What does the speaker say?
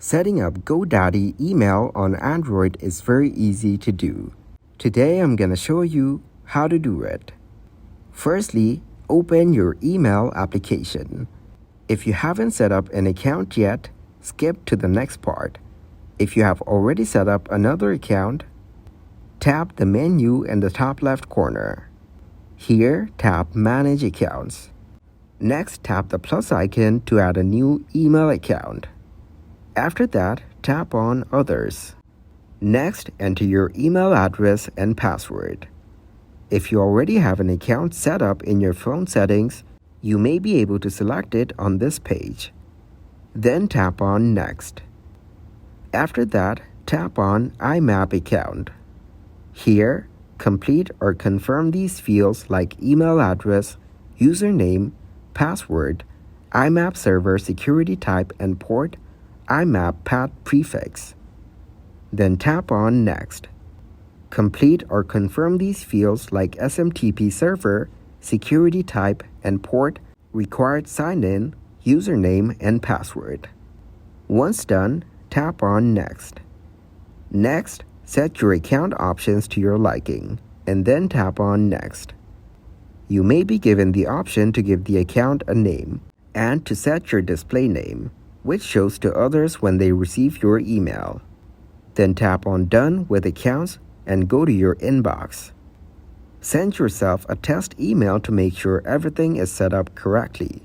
Setting up Godaddy email on Android is very easy to do. Today I'm going to show you how to do it. Firstly, open your email application. If you haven't set up an account yet, skip to the next part. If you have already set up another account, tap the menu in the top left corner. Here, tap Manage Accounts. Next, tap the plus icon to add a new email account. After that, tap on Others. Next, enter your email address and password. If you already have an account set up in your phone settings, you may be able to select it on this page. Then tap on Next. After that, tap on IMAP account. Here, complete or confirm these fields like email address, username, password, IMAP server security type and port, IMAP path prefix. Then tap on Next. Complete or confirm these fields like SMTP server, security type, and port, required sign-in, username, and password. Once done, tap on Next. Next, set your account options to your liking, and then tap on Next. You may be given the option to give the account a name and to set your display name, which shows to others when they receive your email. Then tap on Done with Accounts and go to your inbox. Send yourself a test email to make sure everything is set up correctly.